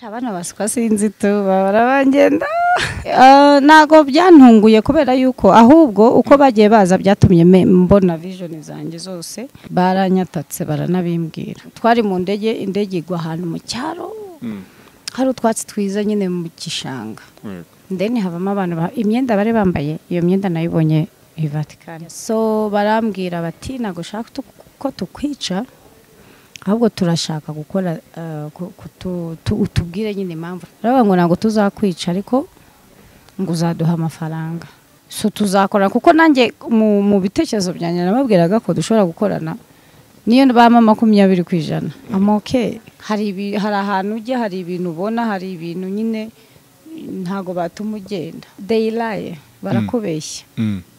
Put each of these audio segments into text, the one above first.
Abana baswa sinzi tu barabangenda nago byantunguye kubera yuko ahubwo uko bagiye baza byatumye mbona vision zanjye zose baranyatatse baranabimbwira twari mu indege igwa ahantu mu cyaro hari utwatsi twiza nyine mu gishanga ndeni havamo abantu imyenda bari bambaye iyo myenda nayibonye i Vatican so barambwira bati nago shaka ko tukwica ahubwo turashaka gukora utubwire nyine impamvu raba ngo nago tuzakwica ariko ngo uzaduha amafaranga so tuzakora kuko nanjye mu bitekerezo byanye nababwiraga ko dushobora gukorana niyo bama 20% amoke hari ahantu ujye hari ibintu ubona hari ibintu nyine ntago batuma ugenda they lie barakubeshya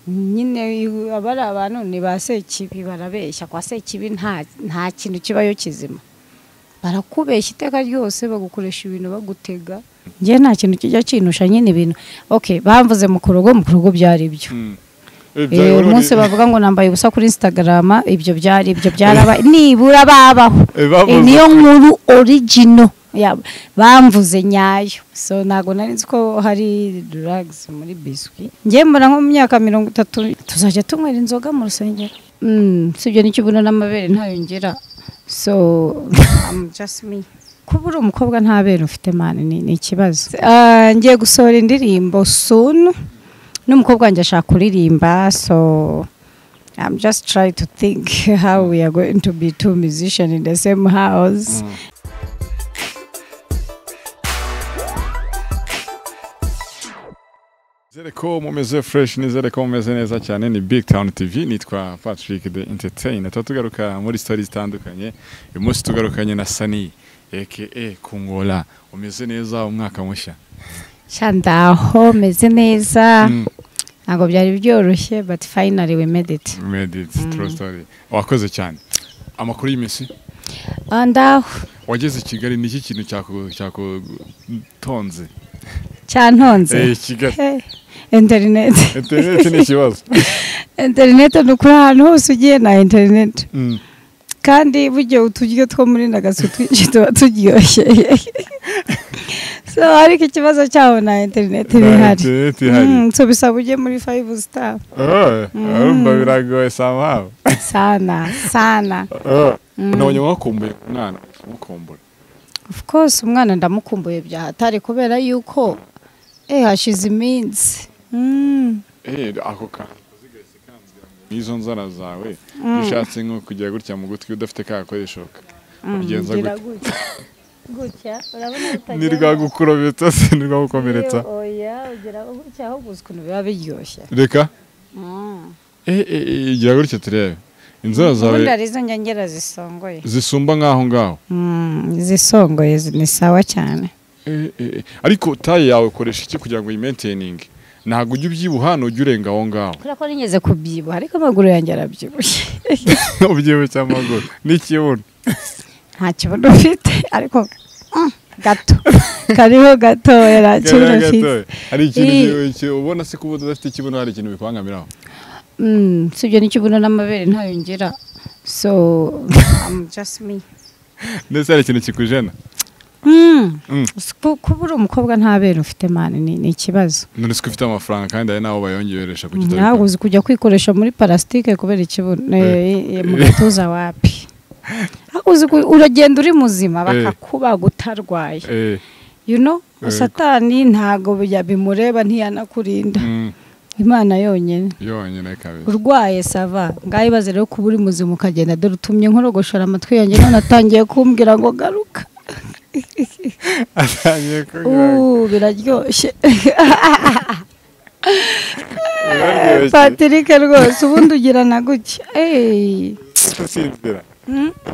nyine abari abantu ni basekibi barabeshya kwa sekibi nta kintu kibayo kizima barakubeshya iteka ryose bagukoresha ibintu bagutega ngiye nta kintu kijya kinusha nyine ibintu okay bamvuze mu kurugo byari ibyo umunsi bavuga ngo nambaye ubusa kuri Instagram ibyo byaraba nibura babaho niyo nkuru original bamvuze nyayo so nago narinzi ko hari drugs muri biscuit ngiye mbona nko mu myaka 30 tuzajya tunywera inzoga mu rusengero sibyo n'IKIBUNO n'amabere ntayongera so I'm just me kubura umukobwa ntabere ufite mane ni ikibazo ngiye gusohora indirimbo soon n'umukobwa wanjye ashaka kuririmba so I'm just trying to think how we are going to be two musicians in the same house Zereko mumeze fresh nizereko mumeze neza cyane ni BigTown TV nitwa Patrick the Entertainer tugaruka muri stories zitandukanye uyu munsi tugarukanye na Sani aka Kungola umeze neza umwaka mushya Shandaho meze neza ntago byari byoroshye but finally we made it true story wakoze cyane amakuru y'imisi ndaho wageze i Kigali niki kintu cyako tonze cyantonze Kigali internet ni kibazo internet nukuri ahantu hose ugiye na internet kandi bujye utujye two muri nagaso turyoshye so ariko ikibazo cyaho na internet bihari so bisaba ujye muri 5 star arumva biragoye somehow sana none wakumbuye umwana umukumbura of course umwana ndamukumbuye byahatari kubera yuko hashize iminsi ako kantu zigese kanzira nizo nzara zawe bishatse nko kujya gutya mu gutwi udafite kakoreshoka ugenza gutya urabona bitajya nirwagukurobetsa nirwagukomeretsa oya ugera gutya aho gusukuna biba biryoshye reka igira gutya turebe inzara zawe ndarizo njyangera zisongoye zisumba ngaho zisongoye ni sawa cyane ariko taye yawe koresha iki kugira ngo yimaintaining ntago ujye ubyibuhano ujye urenga aho ngaho kuri ko nigeze kubyibuha ariko amaguru yanjye arabyibushye ubyibuhe cy'amaguru n'ikibuno nta kibuno ufite ariko gato kariho gato yaracurufite hari ikintu ubona se kubuza udafite ikibuno hari ikintu bikwangamiraho sibyo n'IKIBUNO n'amabere ntayongera so I'm just me ndetse hari ikintu kikujena kubura umukobwa ntabere ufite mane ni ikibazo none se ufite amafaranga kandi ari naho bayongeresha kugita ntabwo uzi kujya kwikoresha muri plastique kubera ikibuno mu gatuza wapi uzi uragenda uri muzima bakakuba gutarwaye you know satani ntago bimureba ntiyanakurinda Imana yonyene kabisa urwaye sava ngaye baze rero kuburi muzima ukagenda dore utumye nkorogoshora amatwi yanjye none atangiye kumbwira ngo garuka atangiye kugira biraryoshye Patrick rwose ubundi ugirana gutya sinzira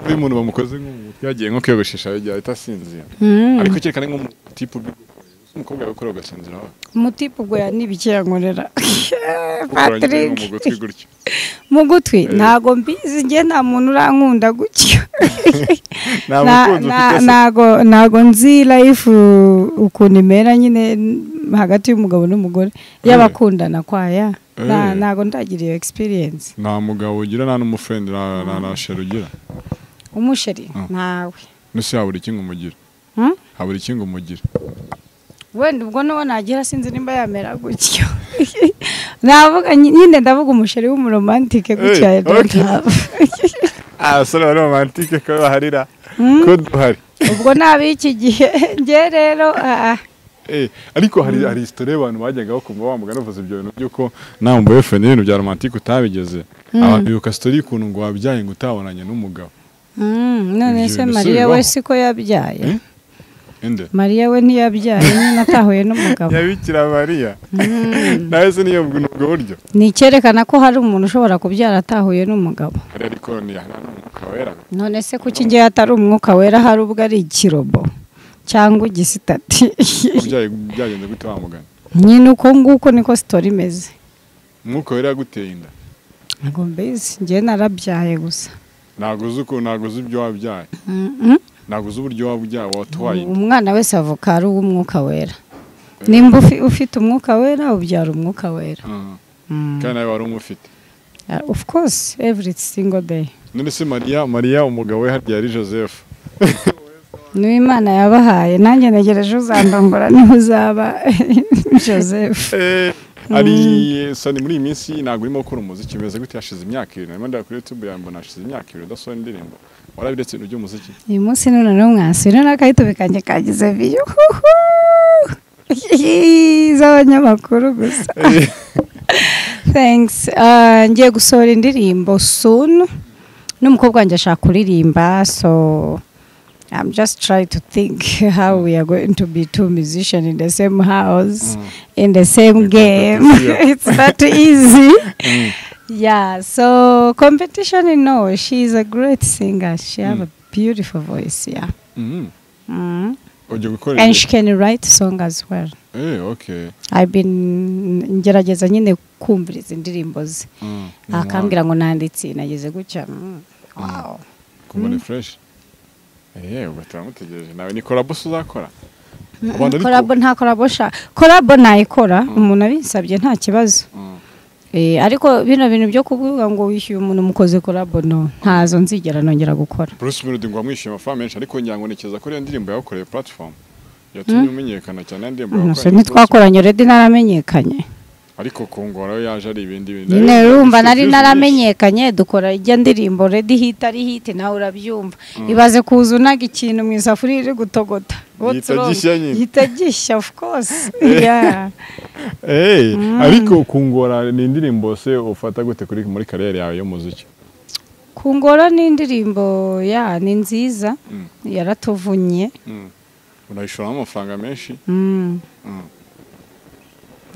uyu muntu bamukoze nk'umuntu yagiye nko kwiyogoshesha yagiye atasinzira ariko cyekane nk'umutipe umukobwa yakora ugasinzira umutipe ubwo yanibikira nkorera Patrick mu gutwi ntago mbizi nge nta muntu urankunda gutyo ntago nzi life ukuntu imera nyine hagati y'umugabo n'umugore y'abakundana kwaya ntago ndagira iyo experience nta mugabo ugira nta n'umufriend na sheri ugira umusheri ntawe nese yabura iki nkumugira habura ikingo mugira wenda ubwo no nagira sinzi nimba yamera gutyo navuga nyine ndavuga umusheri w'umuromantike gutya sore bari romantike ko baharira ko duhari ubwo nabiki gihe nge rero ariko hari history y'abantu bajyaga bakumva bamugana uvuze ibyo bintu byuko nawe boyfriend n'ibintu bya romantike utabigeze abantu yuka story kuntu ngo wabyaye ngo utabonanye n'umugabo none se Maria we siko yabyaye Maria we ntiyabyaye nyine atahuye n'umugabo yabikira Maria nawe se niyo ubwo buryo ni cyerekana ko hari umuntu ushobora kubyara atahuye n'umugabo ariko ni umwuka wera none se kuki ngiye atari umwuka wera hari ubwo ari ikirobo cyangwa igisitati byagenze gute wamugana nyine uko nguko niko story imeze umwuka wera guteye inda ntabwo mbizi ngiye narabyaye gusa ntabwo uzi ibyo wabyaye ntabwo uzi uburyo wabyaye watwaye umwana wese avuka ari uw'umwuka wera nimba ufite umwuka wera ubyara umwuka wera kandi nawe wari umufite of course every single day none se Maria umugabo we harya yari Joseph niwe Imana yabahaye nanjye negereje uzandongora niho uzaba Joseph ari sani muri iyi minsi ntabwo urimo gukora umuziki umeze gute hashize imyaka 2 narimo ndakuri YouTube yambona hashize imyaka 2 udasohora indirimbo warabiretse ibintu by'umuziki uyu munsi none n'umwasiro n'akayitubi kanje kagize video z'abanyamakuru gusa thanks ngiye gusohora indirimbo soon n'umukobwa wanjye ashaka kuririmba so I'm just trying to think how we are going to be two musicians in the same house, in the same game. It's not easy. Yeah, so competition, no, she's a great singer. She has a beautiful voice, yeah. And she can write song as well. Okay. I've been ngerageza nyine kumviriza indirimbo ze. Akambwira ngo nanditse nageze gutya. Wow. Kumva fresh. Ugatamutegereje nawe ni collab uzakora collab nta collab nayikora umuntu abinsabye nta kibazo ariko bino bintu byo kuvuga ngo wishyuye umuntu mukoze collab no ntazo nzigera nongera gukora Bruce Melody ngo amwishyuye amafaranga menshi ariko nyango nekeza ko iyo ndirimbo yakoreye platform yatumye umenyekana cyane ndirimbo yakoreye ntitwakoranye already naramenyekanye ariko kongora yaje ari ibindi nyine urumva nari naramenyekanye dukora ijya ndirimbo ready hit ari hit nawe urabyumva ibaze kuzunaga ikintu mu isafuriya iri gutogota hitagishya of course yeah ariko kongora ni indirimbo se ufata gute kuri muri career yawe yo muziki kongora ni indirimbo ni nziza yaratuvunye unayishora amafaranga menshi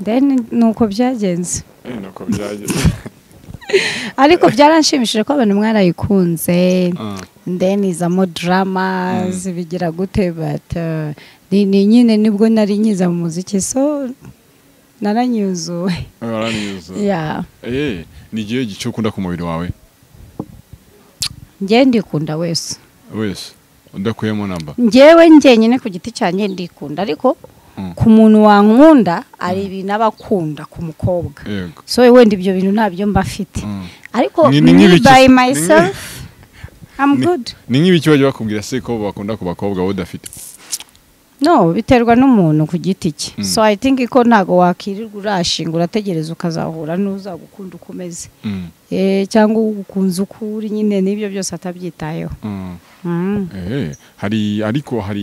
then nuko byagenze nuko byagenze ariko byaranshimishije ko abantu mwarayikunze then izamo dramas bigira gute but ni nyine nibwo nari nyiza mu muziki so naranyuzuwe yeah ni gihe gice ukunda ku mubiri wawe ngiye ndikunda wese udakuyemo namba ngewe njyenyine ku giti cyanjye ndikunda ariko ku muntu wankunda ari ibintu abakunda ku mukobwa so wenda ibyo bintu ntabyo mbafite ariko by myself I'm good ni nk'ibiki bajya bakubwira se ko bakunda ku bakobwa udafite no biterwa n'umuntu ku giti cye so I think ko ntago wakirirwa urashinga urategereza ukazahura n'uzagukunda ukomeze cyangwa ugukunze ukuri nyine n'ibyo byose atabyitayeho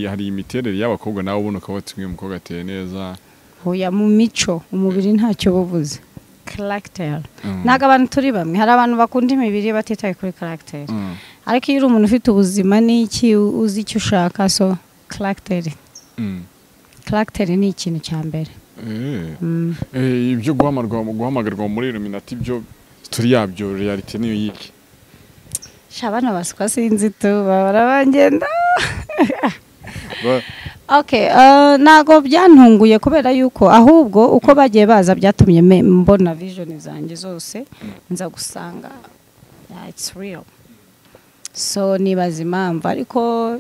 hari imiterere y'abakobwa nawe ubona ko batumwe umukobwa ateye neza hoya mu mico umubiri ntacyo buvuze character naga abantu turi bamwe hari abantu bakunda imibiri batitaye kuri character ariko iyo uri umuntu ufite ubuzima n'iki uzi icyo ushaka so character ni ikintu cya mbere ibyo guhamagarwa muri Illuminati byo turi yabyo reality niyo yiki shabana baswa sinzi tu barabangenda okay nago byantunguye kubera yuko ahubwo uko bagiye baza byatumye mbona vision zanjye zose nza gusanga it's real so nibaza impamvu ariko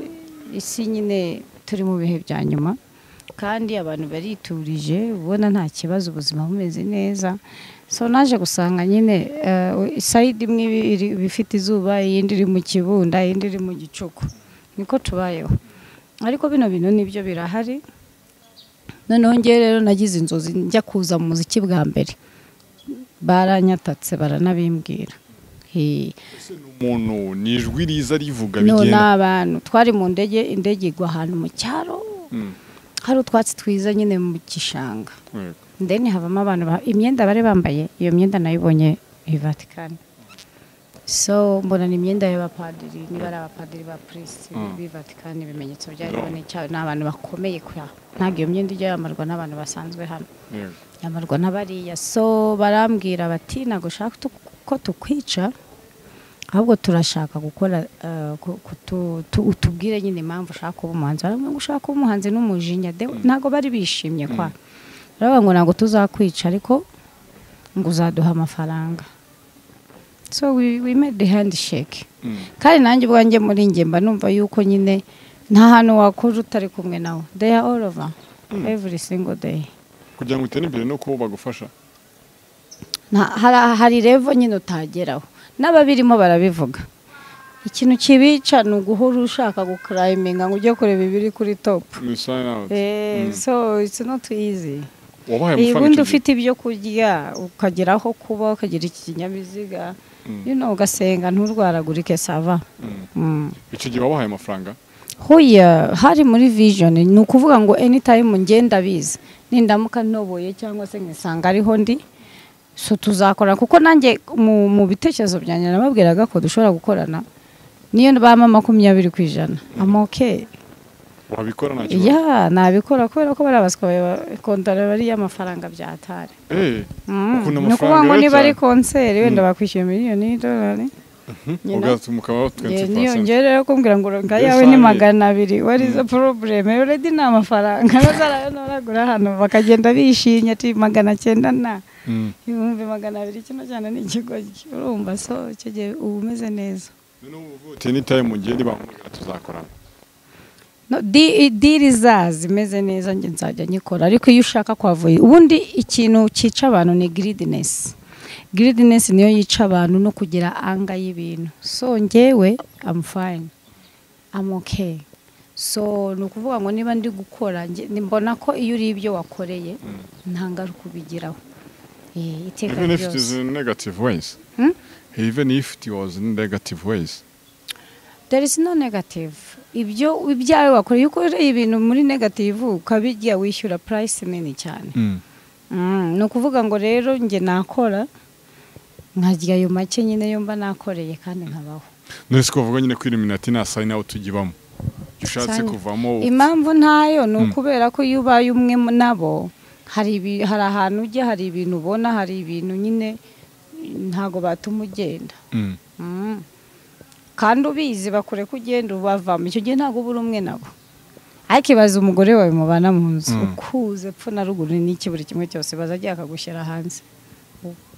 isi nyine turi mu bihe bya nyuma kandi abantu bariturije ubona nta kibazo ubuzima bumeze neza so naje gusanga nyine side imwe bifite izuba iyindi iri mu kibunda iyindi iri mu gicuku niko tubayeho ariko bino bintu nibyo birahari. Noneho ngiye rero nagize inzozi njya kuza mu muziki bwa mbere, baranyatatse baranabimbwira. Umuntu nijwi riza rivuga bigenda no n'abantu twari mu ndege, indege igwa ahantu mu cyaro, hari utwatsi twiza nyine mu gishanga. Ndeni havamo abantu imyenda bari bambaye, iyo myenda nayibonye i Vatican. So mbona ni imyenda y'abapadiri, niba ari abapadiri ba priest b'i Vatican, ibimenyetso byaribone cyane n'abantu bakomeye kwa. Ntabwo iyo myenda ijya yamarwa n'abantu basanzwe hano, yamarwa n'abariya. So barambwira bati ntago ushaka ko tukwica, ahubwo turashaka gukora utubwire nyine impamvu ushaka kuba umuhanzi. Baramwe ngo ushaka kuba umuhanzi n'umujinya, ntago bari bishimye kwa. Baravuga ngo ntago tuzakwica ariko ngo uzaduha amafaranga. So we made the handshake. Kandi nanjye ubwanjye muri njye mba numva yuko nyine nta hantu wakora utari kumwe nawe. They are all over every single day. Kugira ngo utere imbere no ko bagufasha. Hari level nyine utageraho. N'ababirimo barabivuga. Ikintu kibica ni uguhora ushaka guclimbinga ngo ujye kureba ibiri kuri top. So it's not easy. Ubundi ufite ibyo kurya ukageraho kuba ukagira ikinyabiziga, you know, ugasenga nturwaragurike sava. Icyo gihe wabahaye amafaranga? Hoya hari muri vision, ni ukuvuga ngo anytime ngenda biza nindamuka ntoboye cyangwa se ngisanga ariho ndi, so tuzakora. Kuko nanjye mu bitekerezo byanjye nababwiraga ko dushobora gukorana niyo bama 20%. I'm okay. Wabikora nta kibazo? Yeah, nabikora kubera ko barabaswa kontara bari y'amafaranga byatare. Ukunda amafaranga. Nukuvuga ngo niba ari concert wenda bakwishyura $1,000,000. Ugatumuka 20%. Niyo ngerera kumbwira ngo ngayawe ni 200. What is the problem? Already na amafaranga bazaragura hano bakagenda bishimye ati 900 na. Ibihumbi 200 kino cyane ni ikigo urumva. So cyo gihe ubumeze neza. None ubu anytime mugende bamubwira tuzakorana. No, diri zimeze neza nge nzajya nyikora. Ariko iyo ushaka kwavuye ubundi ikintu cyica abantu ni greediness. Greediness niyo yica abantu no kugira anga y'ibintu. So ngewe I'm fine, I'm okay. So nukuvuga ngo niba ndi gukora mbona ko iyo uri ibyo wakoreye ntangaruka ubigiraho. Iteka Even if it is in negative ways. Even if it was in negative ways. There is no negative. Ibyo ibyawe wakoreye uko ibintu muri negative ukabijya wishyura price nini cyane. No kuvuga ngo rero nge nakora nkajya ayo make nyine yomba nakoreye kandi nkabaho. Nese kuvuga nyine ko Illuminati na sign out tugibamo. Ushatse kuvamo. Impamvu ntayo no kubera ko yubaye umwe nabo hari ahantu ujye, hari ibintu ubona, hari ibintu nyine ntago batuma ugenda. Kandi ubizi bakure kugenda ubavamo icyo gihe ntago buri umwe nabo. Ariko ibaza umugore wawe mubana mu nzu ukuze pfu na ruguru n'iki buri kimwe cyose bazajya akagushyira hanze.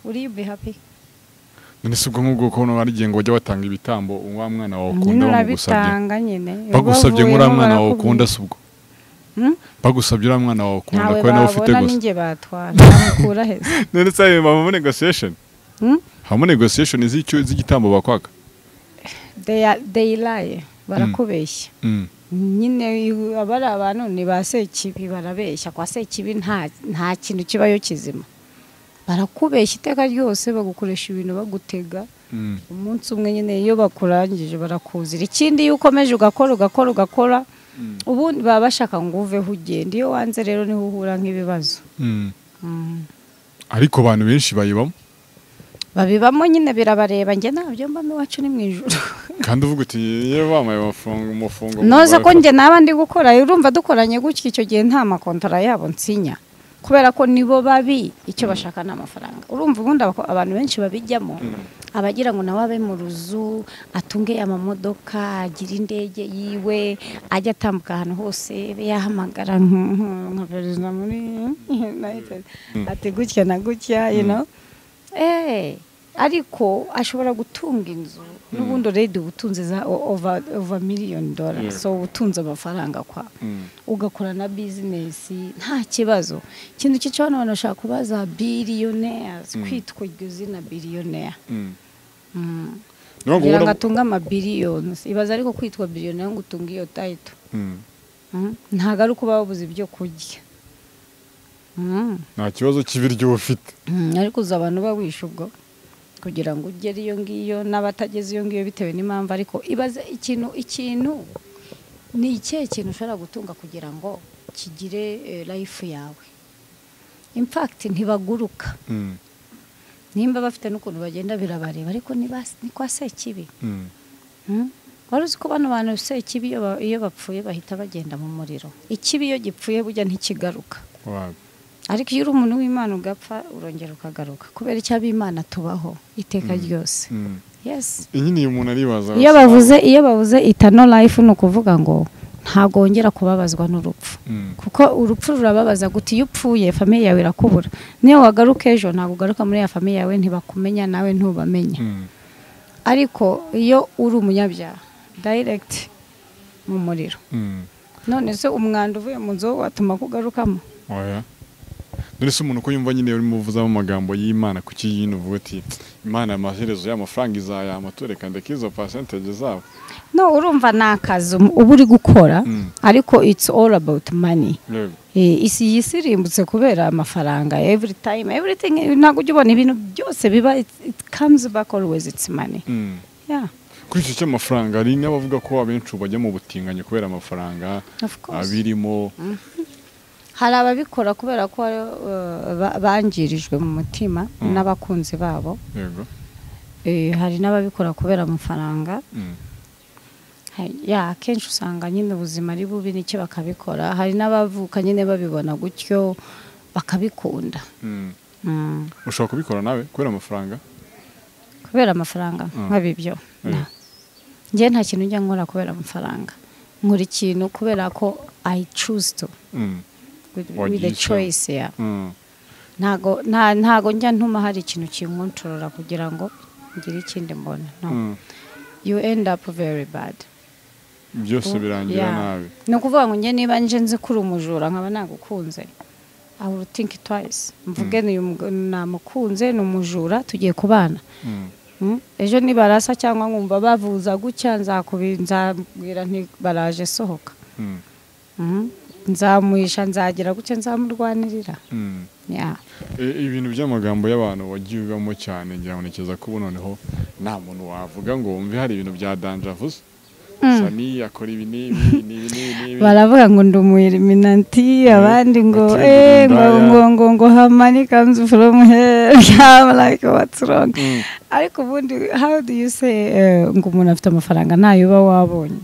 Uri be happy? Nese ubwo nk'ubwo ko no bari ngo bajya batanga ibitambo uwa mwana wawe ukunda bagusabye. Bagusabye ngo mwana wawe ukunda subwo. Bagusabye ura mwana wawe ukunda ko nawe ufite gusa. Ninjye batwara namukura heza. None se mu negotiation? Hamu negotiation z'igitambo bakwaka? They lie. Barakubeshya. Nyine abari abantu ni basekibi barabeshya. Kwa sekibi nta kintu kibayo kizima. Barakubeshya iteka ryose bagukoresha ibintu bagutega. Umunsi umwe nyine iyo bakurangije barakuzira. Ikindi iyo ukomeje ugakora ubundi baba bashaka ngo uveho ugende. Iyo wanze rero niho uhura nk'ibibazo. Ariko abantu benshi babibamo nyine birabareba. Nge nabyo mbamo iwacu ni mu ijuru. Kandi uvuga uti iyo bamaye umufungo noza ko nge nabandi gukora urumva dukoranye gutya icyo gihe nta makontara yabo nsinya kubera ko nibo babi icyo bashaka n'amafaranga. Urumva ubundi abantu benshi babijyamo abagira ngo nawe abe mu ruzu atunge amamodoka agira indege yiwe ajya atambuka ahantu hose yahamagara nka perezida muri ati gutya na gutya, you know. Ariko ashobora gutunga inzu n'ubundi already ubutunze za over $1 million. So ubutunze amafaranga kwa ugakora na business nta kibazo. Kintu cyo abantu bashaka kubaza billionaires kwitwa iryo zina billionaire. Ngira ngatunga ama billions. Ibaza ariko kwitwa billionaire ngo utunga iyo title. ntago ari kuba babuze ibyo kurya nta kibazo cy'ibiryo ufite ariko uza abantu bawisha ubwo kugira ngo ugere iyo ngiyo n'abatageze iyo ngiyo bitewe n'impamvu ariko ibaze ikintu ni ikihe kintu ushobora gutunga kugira ngo kigire life yawe in fact ntibaguruka nimba bafite n'ukuntu bagenda birabareba ariko ni kwa Sekibi wari uzi ko bano bantu Sekibi iyo bapfuye bahita bagenda mu muriro ikibi iyo gipfuye burya ntikigaruka ariko iyo uri umuntu w'Imana ugapfa urongera ukagaruka kubera icyo ab'Imana tubaho iteka ryose yes nyine umuntu aribaza iyo bavuze eternal life no kuvuga ngo ntago wongera kubabazwa n'urupfu kuko urupfu rurababaza guti iyo upfuye famille yawe irakubura niyo wagaruka ejo ntago ugaruka muri ya famille yawe ntibakumenya nawe ntubamenya ariko iyo uri umunyabyaha direct mu muriro none se umwanda uvuye mu nzu watuma kugarukamo oya none se umuntu ko yumva nyine uri muvuza mu magambo y'Imana kuki yino uvuga ati Imana amaherezo y'amafaranga izaya amatoreka ndekizo percentage zabo no urumva nakazi uba uri gukora ariko it's all about money isi yisirimbutse kubera amafaranga every time everything ntago ujya ubona ibintu byose biba it comes back always it's money yeah kuri icyo cy'amafaranga ari n'abavuga ko abenshi bajya mu butinganye kubera amafaranga abirimo hari ababikora kubera ko bangirijwe mu mutima n'abakunzi babo yego hari n'ababikora kubera amafaranga ya kenshi usanga nyine ubuzima ari bubi n'icyo bakabikora hari n'abavuka nyine babibona gutyo bakabikunda ushobora kubikora nawe kubera amafaranga nk'abibyo njye nta kintu njya nkora kubera amafaranga nkora ikintu kubera ko I choose to with the choice ntago njya ntuma hari ikintu kinkontorora kugira ngo ngire ikindi mbona no you end up very bad byose birangira nabi no kuvuga ngo njye niba nje nzi kuri umujura nkaba nagukunze I will think twice mvuge namukunze n'umujura tugiye kubana ejo nibarasa cyangwa nkumva bavuza gutya nzabwira nti baraje sohoka nzamuhisha nzagira gutya nzamurwanirira ibintu by'amagambo y'abantu wagiye ugamo cyane njyanekeza ko noneho nta muntu wavuga ngo wumve hari ibintu bya dangerous Sani akora ibi n'ibi baravuga ngo ndi Illuminati abandi ngo ngo how money comes from here I'm like what's wrong ariko ubundi how do you say ngo umuntu afite amafaranga ntayo uba wabonye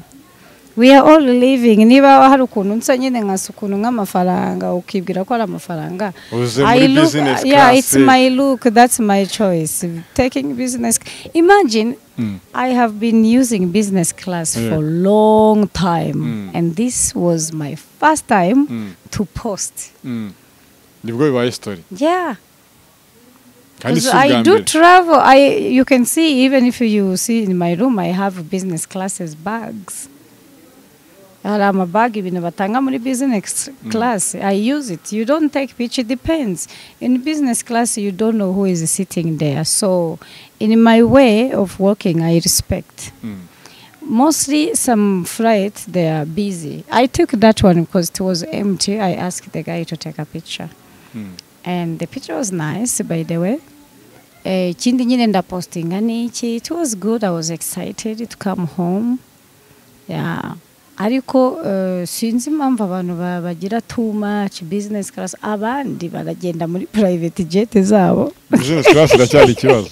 we are all living niba hari ukuntu nsa nyine nkasukuntu nk'amafaranga ukibwira ko ari amafaranga it's my look that's my choice taking business imagine I have been using business class for a long time and this was my first time to post nibwo bibaye story I do travel you can see even if you see in my room I have business classes bags hari amabagi ibintu batanga muri business class I use it you don't take picture it depends in business class you don't know who is sitting there so in my way of working I respect mostly some flights they are busy I took that one because it was empty I asked the guy to take a picture and the picture was nice by the way kindi nyine ndapostinga niki it was good I was excited to come home ariko sinzi impamvu abantu bagira too much business class abandi baragenda muri private jet zabo business class iracyari ikibazo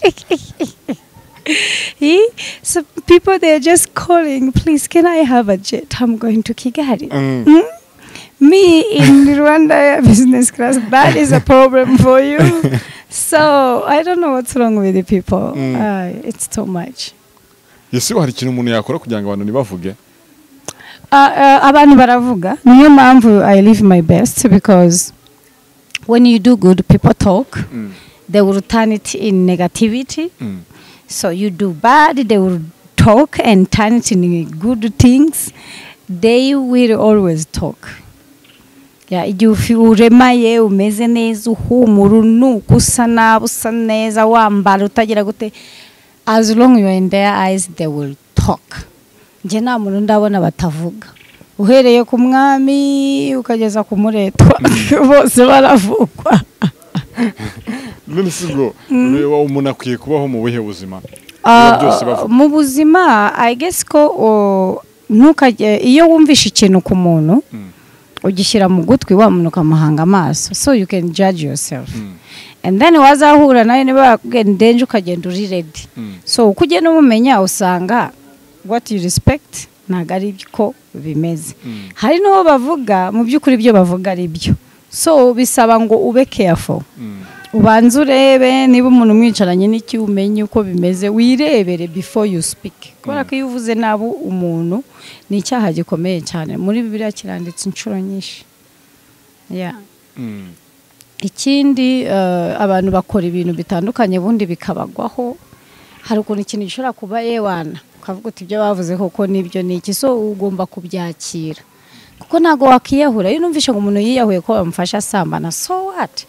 so people they are just calling please can I have a jet I'm going to Kigali me in Rwanda business class that is a problem for you so I don't know what's wrong with the people it's too much yesi hari ikintu umuntu yakora kugira ngo abantu nibavuge abantu baravuga niyo mpamvu I live my best because when you do good people talk they will turn it in negativity so you do bad they will talk and turn it in good things they will always talk igihe uremaye umeze neza uhumura nuko usa nabi usa neza wambara utagira gute as long you are in their eyes they will talk nje nta muntu ndabona batavuga uhereye ku mwami ukageza ku muretwa bose baravugwa. None sigo umuntu akwiye kubaho mu buhe buzima? Mu buzima I guess ko ntukajye iyo wumvisha ikintu ku muntu ugishyira mu gutwi wa muntu ukamuhanga amaso, so you can judge yourself. And then wazahura nayo niba bakugenda ukagenda uri ready. So uko ugenda umumenya usanga what you respect ntago ari ko bimeze. Hari n'uwo bavuga mu by'ukuri ibyo bavuga ari byo, so bisaba ngo ube careful. Ubanze urebe niba umuntu mwicaranye n'iki umenye uko bimeze, wirebere before you speak. Kubera ko iyo uvuze nabo umuntu ni icyaha gikomeye cyane, muri Bibiliya kiranditse inshuro nyinshi. Ikindi abantu bakora ibintu bitandukanye bundi bikabagwaho. Hari ukuntu ikintu gishobora kuba yewana ukavuga uti ibyo bavuze koko nibyo niki, so ugomba kubyakira kuko ntago wakiyahura. Iyo numvishe ngo umuntu yiyahuye ko bamufasha asambana, so what?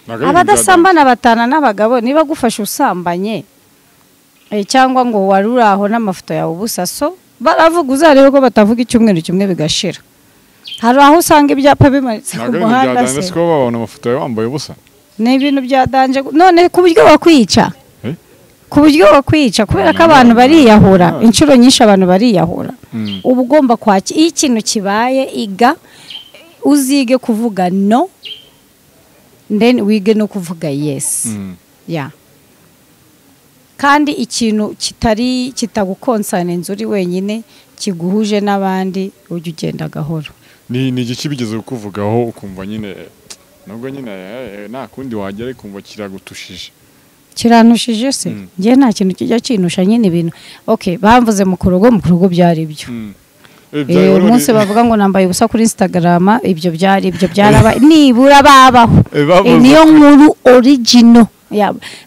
Abadasambana batana n'abagabo niba gufasha usambanye cyangwa ngo waruraho n'amafoto yawe ubusa, so baravuga uzarebe ko batavuga icyumweru kimwe bigashira. Hari aho usanga ibyapa bimanitse ku muhanda se ko babona amafoto yawe wambaye ubusa. Ni ibintu byadanje none ku buryo bakwica. Ku buryo bakwica kubera ko abantu bariyahura, inshuro nyinshi abantu bariyahura. Ubu ugomba kwaki iyo ikintu kibaye iga uzige kuvuga no, then wige no kuvuga yes. Kandi ikintu kitagukonsana inzuri wenyine kiguhuje n'abandi ujye ugenda gahoro. Ni igiki bigeze kuvugaho ukumva nyine nubwo nyine nta kundi wagera kumva kiragutushije? Kiranushije se? Ngiye nta kintu kijya kinusha nyine ibintu. Okay, bamvuze mu kurugo byari ibyo. Umunsi bavuga ngo nambaye ubusa kuri Instagram, ibyo byaraba nibura babaho. Niyo nkuru original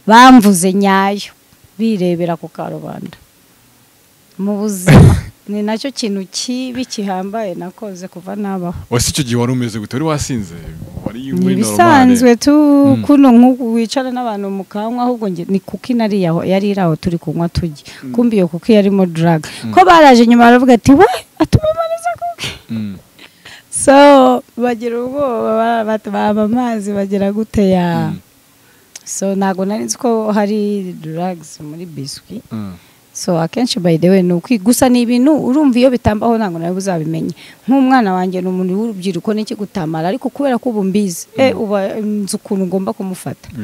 bamvuze nyayo birebera ku karubanda. Mu buzima ni nacyo kintu kibi kihambaye nakoze kuva nabaho. Wasi icyo gihe wari umeze gute? Wari wasinze? Wari muri normal? Bisanzwe tu kuno nk'uko wicara n'abantu mu kanwa, ahubwo ni kuki nari yari iraho turi kunywa tugi. Kumbi yo kuki yarimo drug. Ko baraje nyuma baravuga ati we atumamariza kuki. So bagira ubwoba bataba amazi bagira gute ya. So nago nari nzi ko hari drugs muri biscuit. So akenshi by the way nuko gusa ni ibintu urumva iyo bitambaho ntango nawe uzabimenye. Nk'umwana wanjye n'umuntu w'urubyiruko n'iki gutamara, ariko kubera ko ubumbizi uba nzi ukuntu ngomba kumufata.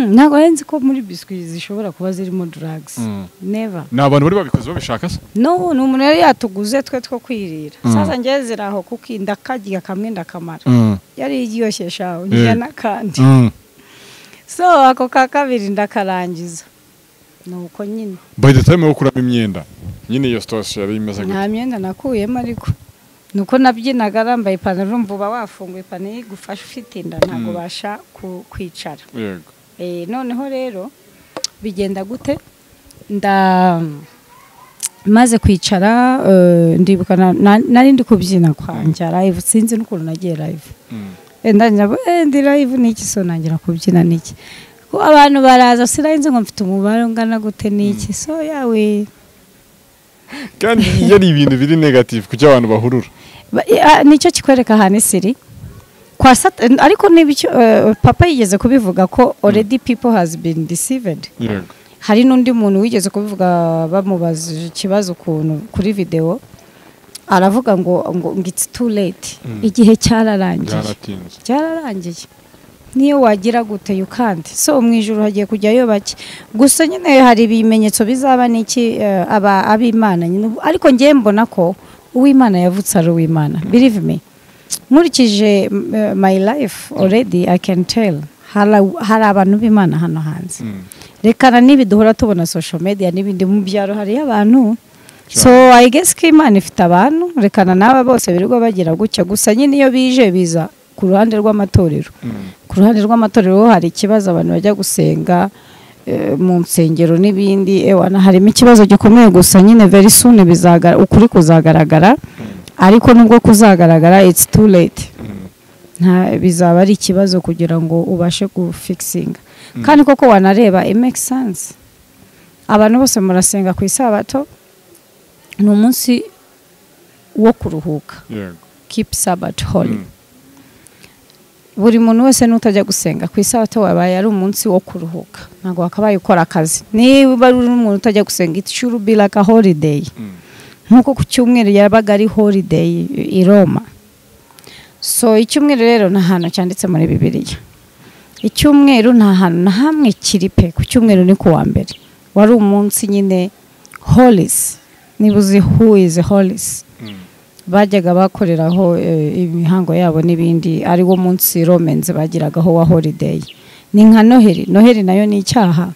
Ntago nzi ko muri biscuit zishobora kuba zirimo drugs. Never. N'abantu bari babikoze babishaka se? No, n'umuntu yari yatuguze twe two kwirira. Sasa ngeze raho kuki ndakagiga kamwe ndakamara. Yari igiyoshye shaho njya nakandi. So ako kakabiri ndakarangiza. Nuko nyine by the time ukuramo imyenda nyine iyo story yari imeze gute? Nta myenda nakuyemo, ariko nuko nabyinaga rambaye ipantaro urumva wafunguye ipantaro igufasha ufite inda ntago basha kwicara. Yego. Noneho rero bigenda gute? Maze kwicara ndibuka nari ndi kubyina kwanja live, sinzi n'ukuntu nagiye live. Ndanyabo ndi live niki, so nangira kubyina niki. Abantu baraza sinarinze ngo mfite umubare ungana gute niki, so yawe kandi yari ibintu biri negative kuko abantu bahurura. Nicyo kikwereka hane siri kwa ariko nibyo papa yigeze kubivuga ko already people has been deceived. Hari n'undi muntu wigeze kubivuga bamubaza ikibazo ukuntu kuri video, aravuga ngo it's too late. Igihe cyararangiye niyo wagira gute you can't. So mwijuru hagiye kujyayo bake gusa nyine hari ibimenyetso bizaba niki abimana nyine, ariko ngiye mbona ko uwimana yavutse ari uwimana. Believe me, nkurikije my life already I can tell hari abantu b'Imana hano hanze. Rekana nibi duhora tubona social media n'ibindi mu byaro hari abantu. So I guess ko Imana ifite abantu, rekana naba bose birirwa bagira gutya gusa nyine iyo bije biza ku ruhande rw'amatorero. Ku ruhande rw'amatorero hari ikibazo, abantu bajya gusenga mu nsengero n'ibindi, harimo ikibazo gikomeye gusa nyine very soon ukuri kuzagaragara, ariko nubwo kuzagaragara it's too late. Bizaba ari ikibazo kugira ngo ubashe gufixinga. Kandi koko wanareba it makes sense. Abantu bose murasenga ku isabato, ni umunsi wo kuruhuka yego keep Sabbath holy buri muntu wese nutajya gusenga ku isabato wabaye ari umunsi wo kuruhuka ntago wakabaye ukora akazi niba ari umuntu utajya gusenga it should be like a holiday nkuko ku cyumweru yabaga ari holiday i Roma so icyumweru rero nta hantu cyanditse muri Bibiliya icyumweru nta hantu na hamwe kiri pe ku cyumweru ni ku wa mbere wari umunsi nyine holies nibuzi who is holies bajyaga bakoreraho imihango yabo n'ibindi ari wo munsi Romans bagiragaho wa holiday ni nka Noheli nayo ni icyaha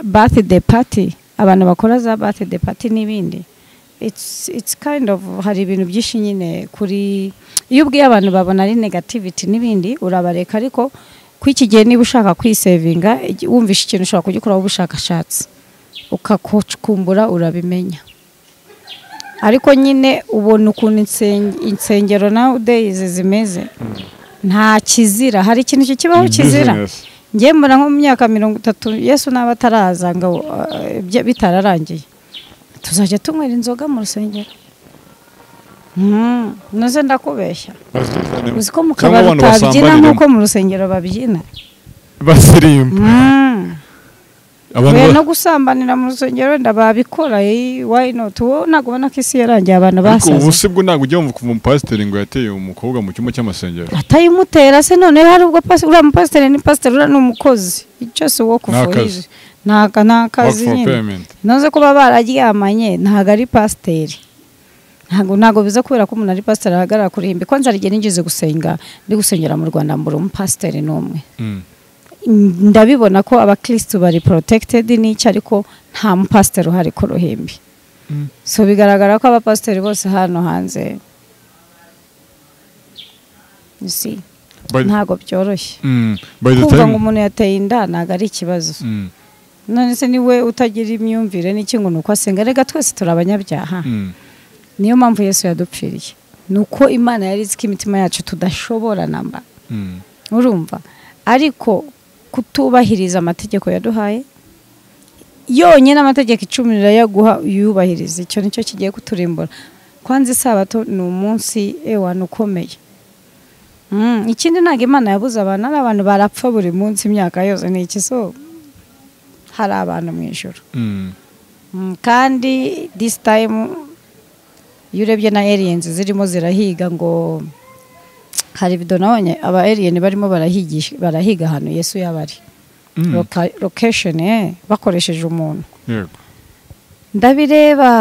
birthday party abantu bakora za birthday party n'ibindi it's kind of hari ibintu byinshi nyine kuri iyo ubwiye abantu babona ari negativity n'ibindi urabareka ariko kwiki gihe niba ushaka kwisevinga wumvisha ikintu ushobora kugikoraho ubushakashatsi ukakumbura urabimenya ariko nyine ubona ukuntu insengero nowadays zimeze nta kizira hari ikintu kibaho kizira ngiye mbona nko mu myaka 30 Yesu naba ataraza ngo bitararangiye tuzajya tunywera inzoga mu rusengero noze ndakubeshya uziko mu kabari utabyina nkuko mu rusengero babyina basirimba abantu no gusambanira mu rusengero ndababikora why not nago bana kisi yarangiye abantu basaza ubu sibwo nago ujye mu kuva mu pastor ngo yateye umukobwa mu cyumba cy'amasengero atayimutera se none hari ubwo pastor ura mu pastor ni pastor ura n'umukozi just walk for his nakazi nyine noze kuba bararyamanye ntago ari pastor ntago biza kubera ko umuntu ari pastor ahagarara kuri himbi kwanza rigene ngize gusenga ndi gusengera mu Rwanda mbura umu pastor n'umwe ndabibona ko abakristo bari protected n'icyo ariko nta mu pastor uhari ku ruhimbi so bigaragara ko abapasiteri bose hano hanze ntago byoroshye kumva ngo umuntu yateye inda ntago ari ikibazo none se niwe utagira imyumvire n'iki ngo nuko asenga rega twese turabanyabyaha niyo mpamvu Yesu yadupfiriye nuko Imana yari izi ko imitima yacu tudashobora namba urumva ariko kutubahiriza amategeko yaduhaye yonyine amategeko 10 yaguha yubahiriza icyo nicyo kigiye kuturimbura kwanza isabato ni umunsi ukomeye ikindi ntago Imana yabuze abantu barapfa buri munsi imyaka yose ni iki so hari abantu mu ijuru kandi this time yurebye na aliens zirimo zirahiga ngo hari video nabonye aba alien barimo barahiga hano Yesu yabari location bakoresheje umuntu yego ndabireba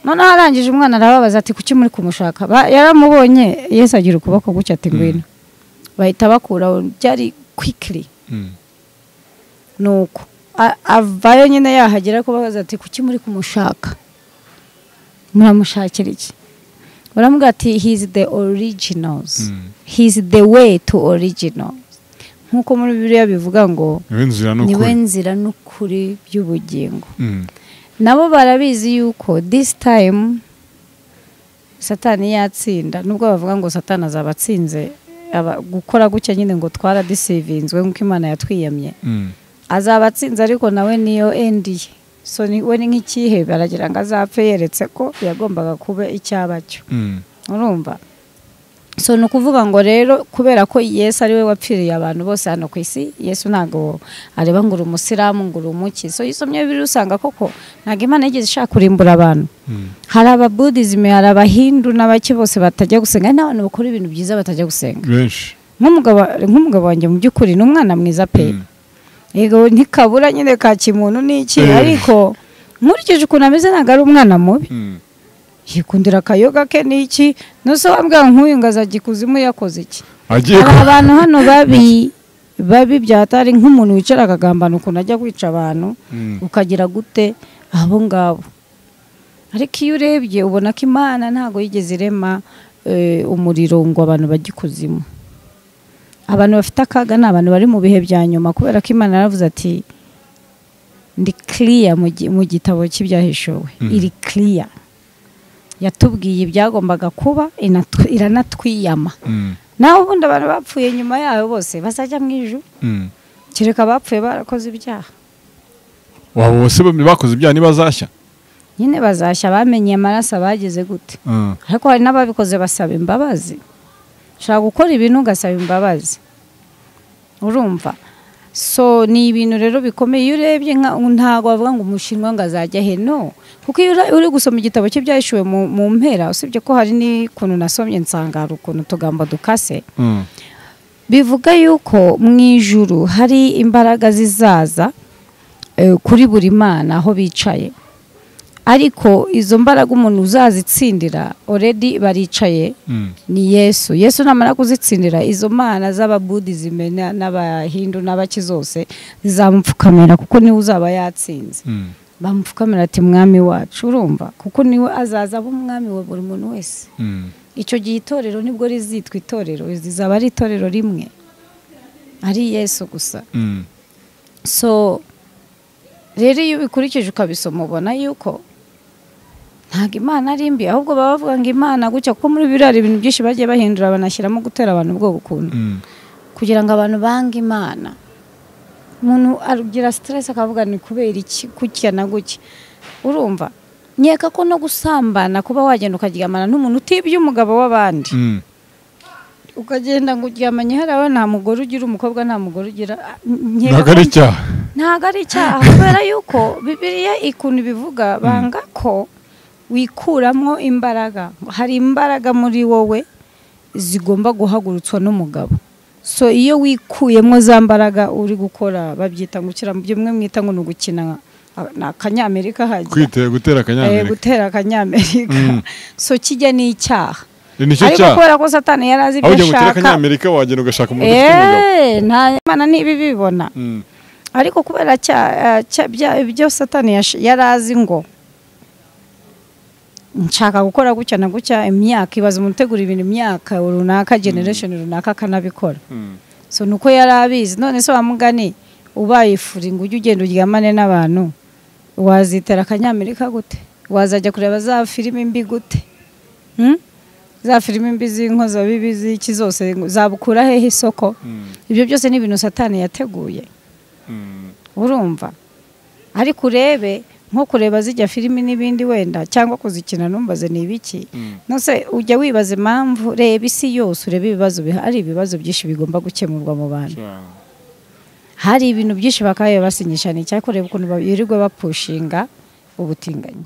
none arangije umwana arababaza ati kuki muri kumushaka yaramubonye Yesu agira ukuboko gucya ati ngwino bahita bakura byari quickly nuko avayo nyine yahagera ko babaza ati kuki muri kumushaka muramushakira iki baramuga ati he's the originals he's the way to originals nkuko muri Bibiliya bivuga ngo niwe nzira n'ukuri by'ubugingo nabo barabizi yuko this time Satani yatsinda nubwo bavuga ngo Satani azabatsinze gukora gucya nyine ngo twara deceivingwe nkuko Imana yatwiyamye azabatsinze ariko nawe niyo endiye so ni we nk'ikihe baragira ngo azapfe yeretse ko yagombaga kuba icyabacyo urumva so no kuvuga ngo rero kubera ko Yesu ari we wapfiriye abantu bose hano ku isi Yesu ntago areba ngo umusiramu ngo umuki so yisomye biri usanga koko ntago Imana yigeze ishaka kurimbura abantu hari aba Buddhism hari abahindu n'abaki bose batajya gusenga n'abantu bakora ibintu byiza batajya gusenga benshi nk'umugabo wanjye mu by'ukuri n'umwana mwiza pe yego ntikabura nyine ka kimuntu n'iki ariko nkurikije ukuntu ameze ntago ari umwana mubi yikundira akayoga ke n'iki no so wambwa nk'uyu ngazagikuzimu yakoze iki abantu hano babi byatari nk'umuntu wicara akagambana ukuntu ajya kwica abantu ukagira gute abo ngabo ariko iyo urebye ubona ko Imana ntago yigeze irema umuriro ngo abantu bagikuzimu abantu bafite akaga n'abantu bari mu bihe bya nyuma kubera ko Imana yaravuze ati ndi clear mu gitabo cy'ibyahishuwe iri clear yatubwiye ibyagombaga kuba iranatwiyama naho ubundi abantu bapfuye nyuma yayo bose bazajya mu ijuru kireka bapfuye barakoze ibyaha wabo bose bakoze ibyaha nibazashya nyine bazashya bamenye amaraso bageze gute ariko hari n'ababikoze basaba imbabazi ushaka gukora ibintu ugasaba imbabazi urumva so ni ibintu rero bikomeye iyo urebye ntago bavuga ngo umushinwa ngo azajya he no kuko iyo uri gusoma igitabo cye byahishuwe mu mpera usibye ko hari n'ikuntu nasomye nsanga hari ukuntu tugambo dukase bivuga yuko mu ijuru hari imbaraga zizaza kuri buri mana aho bicaye ariko izo mbaraga umuntu uzazitsindira already baricaye ni Yesu namara kuzitsindira izo mana z'ababuddhism n'abahindu n'abaki zose zizamupfukamira kuko niwe uzaba yatsinze bamupfukamira ati mwami wacu urumva kuko niwe azaza umwami wa buri muntu wese icyo gihe itorero nibwo rizitwa itorero zizaba ari itorero rimwe ari Yesu gusa so rero iyo bikurikije ukabisoma ubona yuko ntago Imana ari mbi ahubwo baba bavuga ngo Imana gutya kuko muri birari ibintu byinshi bagiye bahindura banashyiramo gutera abantu ubwo bukuntu kugira ngo abantu bange Imana umuntu arugira stress akavuga ni kubera iki kutya na gutya urumva nyeka ko no gusambana kuba wagenda ukaryamana n'umuntu utibye umugabo w'abandi ukagenda ngo uryamanye harawe nta mugore ugira umukobwa nta mugore ugira ntago ari icyaha kubera yuko Bibiliya ikuntu bivuga banga ko wikuramwo imbaraga hari imbaraga muri wowe zigomba guhagurutswa n'umugabo so iyo wikuyemo za mbaraga uri gukora babyita gukira mu byo mwe mwita ngo nugukina na kanyamerika haje gutera kanyamerika so kijya ni icyaha ariko kubera ko Satani yarazi ibyo ashaka kanyamerika wagenda ugashaka umuntu ufite umugabo nta Imana nibi bibona ariko kubera ibyo Satani yarazi ngo nshaka gukora gutya na gutya imyaka ibaza umutegura ibintu imyaka runaka generation runaka kanabikora so nuko yarabizi none so bamugani ubaye ifuri ngo ujye ugenda uryamane n'abantu wazitera kanyamerika gute wazajya kureba za filime mbi gute za filime mbi z'inkoza bibi z'iki zose zabukura hehe isoko ibyo byose ni ibintu Satani yateguye urumva ariko urebe nko kureba zijya filimi n'ibindi wenda cyangwa kuzikina numbaze ni ibiki nose ujya wibaza impamvu reba isi yose urebe ibibazo bihari ibibazo byinshi bigomba gukemurwa mu bantu hari ibintu byinshi bakaye basinyisha ni cyako reba ukuntu birirwa bapushinga ubutinganyi